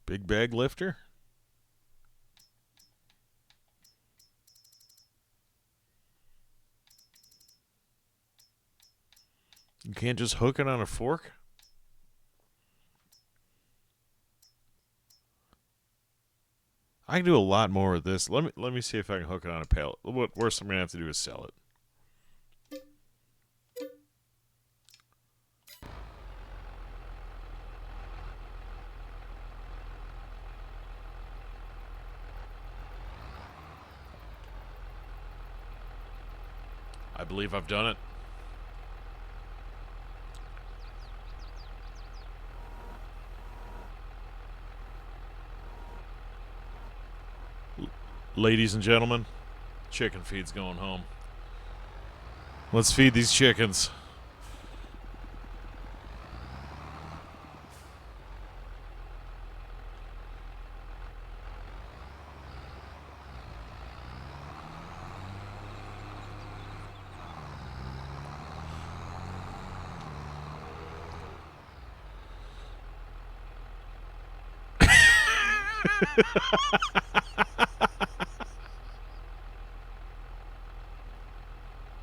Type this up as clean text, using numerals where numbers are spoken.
Big bag lifter? You can't just hook it on a fork? I can do a lot more with this. Let me see if I can hook it on a pallet. What worst I'm gonna have to do is sell it. I believe I've done it. Ladies and gentlemen, chicken feed's going home. Let's feed these chickens.